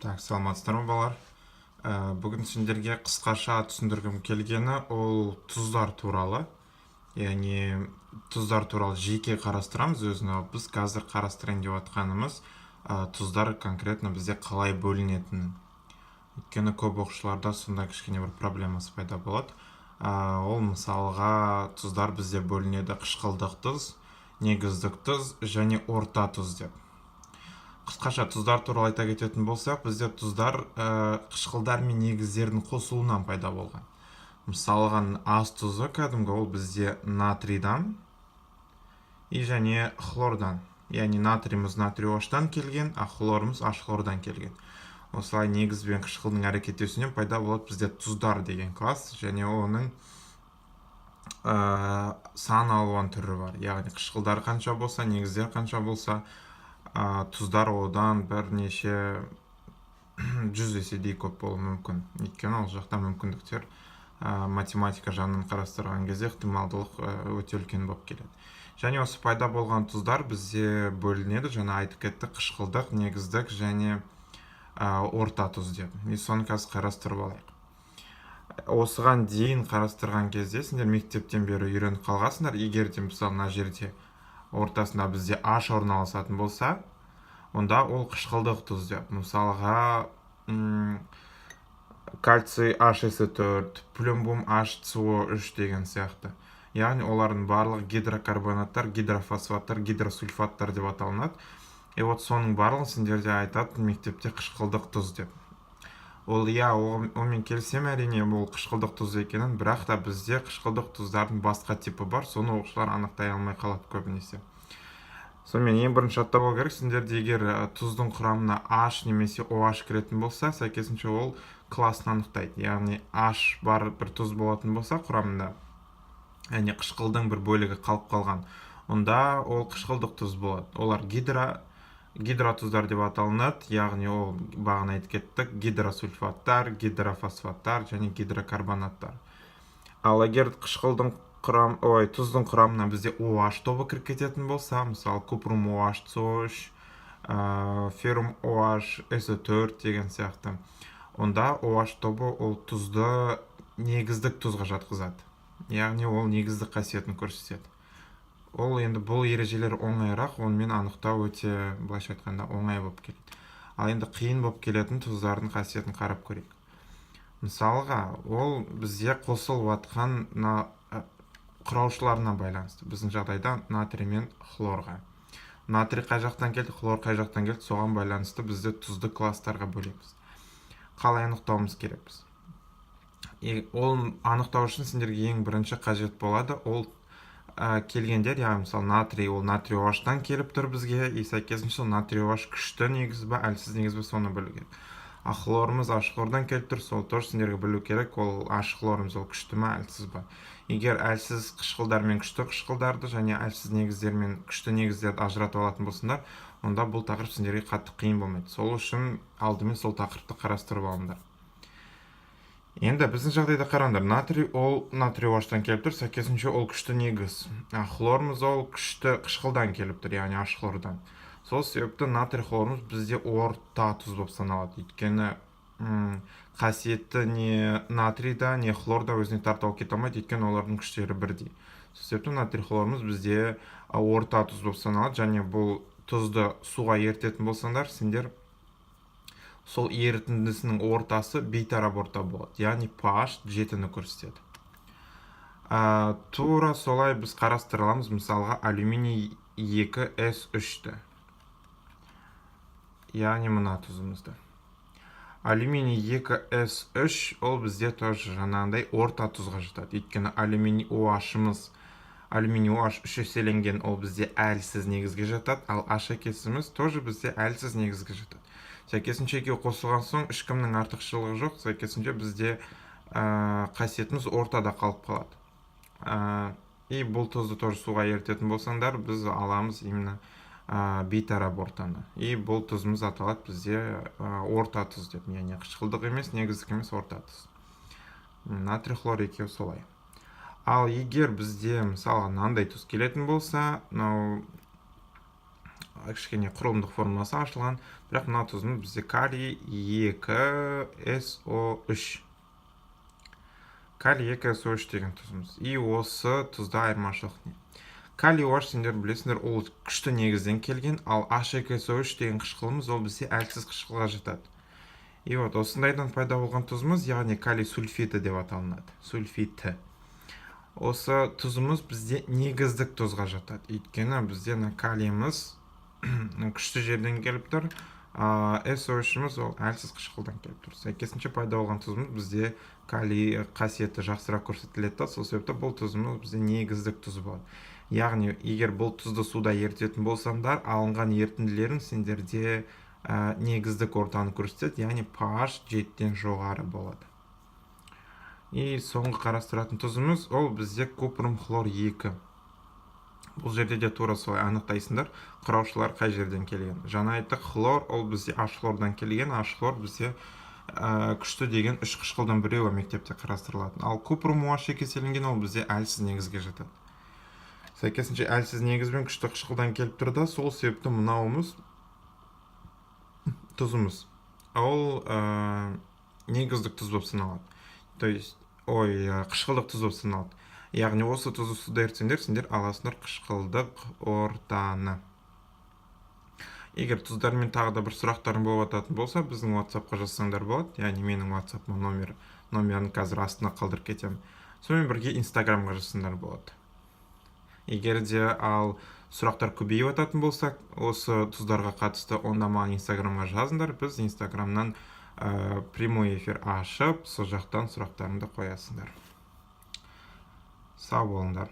Так, саламатсыздар ма балалар? Бүгін сендерге қысқаша түсіндіргім келгені ол тұздар туралы. Яғни тұздар туралы жеке қарастырамыз өзін, ал біз қазір қарастырайын деп жатқанымыз тұздар конкретно бізде қалай бөлінетінін. Өйткені көп оқушыларда сонда кішкене бір проблемасы пайда болады. Ол мысалға тұздар бізде бөлінеді қышқылдық тұз, негіздік тұз және орта тұз деп. Қысқаша тұздар туралы айта кететін болсақ, бізде тұздар қышқылдар мен негіздердің қосылуынан пайда болған. Мысалға ас тұзы кәдімгі ол бізде натрийдан және хлордан. Яғни натрийіміз натрий оштан келген, а хлорымыз аш хлордан келген. Осылай негіз бен қышқылдың әрекеттесуінен пайда болады бізде тұздар деген класс, және оның сан алуан түрі бар. Яғни қышқылдар қанша болса, негіздер қанша болса, тұздар одан бірнеше 100 еседей көп болуы мүмкін. Өйткені ол жақта мүмкіндіктер математика жағынан қарастырған кезде ықтималдылық өте үлкен болып келеді. Және осы пайда болған тұздар бізде бөлінеді, жаңа айтып кеттік, қышқылдық, негіздік және орта тұз деп. Соны қазір қарастырып алайық. Осыған дейін қарастырған кезде сендер мектептен бері үйреніп қалғансыңдар. Егер де мысалы мына жерде ортасында бізде H орналасатын болса, онда ол қышқылдық тұз деп. Мысалға кальций HSO4, плюмбум HCO3 деген сияқты. Яғни олардың барлығы гидрокарбонаттар, гидрофосфаттар, гидросульфаттар деп аталынады. Вот соның барлығын сендерде айтады мектепте қышқылдық тұз деп. Онымен келісем, әрине бұл қышқылдық тұз екенін, бірақ та бізде қышқылдық тұздардың басқа типі бар, соны оқушылар анықтай алмай қалады көбінесе. Сонымен ең бірінші аттап алу керек, сендерде егер тұздың құрамына H немесе OH кіретін болса, сәйкесінше ол классын анықтайды. Яғни H бар бір тұз болатын болса құрамында, яғни қышқылдың бір бөлігі қалып қалған, онда ол қышқылдық тұз болады. Олар гидротұздар деп аталынады, яғни ол бағана айтып кеттік, гидросульфаттар, гидрофосфаттар және гидрокарбонаттар. Ал егер тұздың құрамына бізде OH тобы кіріп кететін болса, мысалы купрум OH, CO3, феррум OH, SO4 деген сияқты, онда OH тобы ол тұзды негіздік тұзға жатқызады. Яғни ол негіздік қасиетін көрсетеді. Ол енді бұл ережелер оңайырақ, онымен анықтау өте, былайша айтқанда, оңай болып келеді. Ал енді қиын болып келетін тұздардың қасиетін қарап көрейік. Мысалға, ол бізде қосылып жатқан құраушыларына байланысты. Біздің жағдайда натрий мен хлорға. Натрий қай жақтан келді, хлор қай жақтан келді, соған байланысты бізде тұзды класстарға бөлеміз. Қалай анықтауымыз керекпіз? Ол анықтау үшін сендерге ең бірінші қажет болады, ол келгендер, яғни мысалы натрий, ол натрий OH-тан келіп тұр бізге, сәйкесінше натрий OH күшті негіз бе, әлсіз негіз бе, соны білу керек. Хлорымыз H хлордан келіп тұр, сол тоже сендерге білу керек, ол H хлорымыз ол күшті ме, әлсіз бе. Егер әлсіз қышқылдар мен күшті қышқылдарды және әлсіз негіздер мен күшті негіздерді ажыратып алатын болсыңдар, онда бұл тақырып сендерге қатты қиын болмайды. Сол үшін алдымен сол тақырыпты қарастырып алыңдар. Енді біздің жағдайда қараңдар, натрий ол натрий OH-тан келіп тұр, сәйкесінше ол күшті негіз. Хлорымыз ол күшті қышқылдан келіп тұр, яғни H хлордан. Сол себепті натрий хлорымыз бізде орта тұз болып саналады. Өйткені қасиетті не натрийда, не хлорда өзіне тартып алып кете алмайды, өйткені олардың күштері бірдей. Сол себепті натрий хлорымыз бізде орта тұз болып саналады, және бұл тұзды суға ерітетін болсаңдар, сендер сол ерітіндісінің ортасы бейтарап орта болады, яғни pH 7-ні көрсетеді. Тура солай біз қарастыраламыз, мысалға алюминий 2S3-ті. Яғни мына тұзымызды. Алюминий 2S3 ол бізде тоже жаңағындай орта тұзға жатады. Өйткені алюминий OH-ымыз, алюминий OH 3 еселенген ол бізде әлсіз негізге жатады, ал H екесіміз тоже бізде әлсіз негізге жатады. Сәйкесінше екеуі қосылған соң ешкімнің артықшылығы жоқ, сәйкесінше бізде қасиетіміз ортада қалып қалады. Бұл тұзды тоже суға ерітетін болсаңдар, біз аламыз именно бейтарап ортаны. Бұл тұзымыз аталады бізде орта тұз деп, яғни қышқылдық емес, негіздік емес, орта тұз. Натрий хлор екеуі солай. Ал егер бізде мысалға мынандай тұз келетін болса, кішкене құрылымдық формуласы ашылған, бірақ мына тұзымыз бізде калий 2SO3. Калий 2SO3 деген тұзымыз. И осы тұзда айырмашылық не? Калий OH сендер білесіңдер, ол күшті негізден келген, ал H2SO3 деген қышқылымыз ол бізде әлсіз қышқылға жатады. И вот осындайдан пайда болған тұзымыз, яғни калий сульфиті деп аталынады. Сульфиті. Осы тұзымыз бізде негіздік тұзға жатады. Өйткені бізде калийіміз күшті жерден келіп тұр, SO3-іміз ол әлсіз қышқылдан келіп тұр. Сәйкесінше пайда болған тұзымыз бізде калий қасиеті жақсырақ көрсетіледі. Сол себепті бұл тұзымыз бізде негіздік тұз болады. Яғни, егер бұл тұзды суда ерітетін болсаңдар, алынған ерітінділерің сендерде негіздік ортаны көрсетеді, яғни pH 7-ден жоғары болады. И соңғы қарастыратын тұзымыз ол бізде купрум хлор 2. Бұл жерде де тура солай анықтайсыңдар, құраушылар қай жерден келген. Жаңа айттық, хлор ол бізде H хлордан келген, H хлор бізде күшті деген 3 қышқылдан біреуі мектепте қарастырылатын. Ал купрум OH кеселінген ол бізде әлсіз негізге жатады. Сәйкесінше әлсіз негізбен күшті қышқылдан келіп тұрды, сол себепті мынауымыз тұзымыз. Ол негіздік тұз болып саналады. То есть, қышқылдық тұз болып саналады. Яғни осы тұзды суда ерітсеңдер, сендер аласыңдар қышқылдық ортаны. Егер тұздармен тағы да бір сұрақтарың болып ататын болса, біздің WhatsApp-қа жазсаңдар болады. Яғни менің WhatsApp-ма номерін қазір астына қалдырып кетемін. Сонымен бірге Instagram-ға жазсаңдар болады. Егер де ал сұрақтар көбейіп ататын болса, осы тұздарға қатысты, онда маған Instagram-ға жазыңдар. Біз Instagram-нан прямой эфир ашып, сол жақтан сұрақтарыңды қоясыңдар. Сау болыңдар.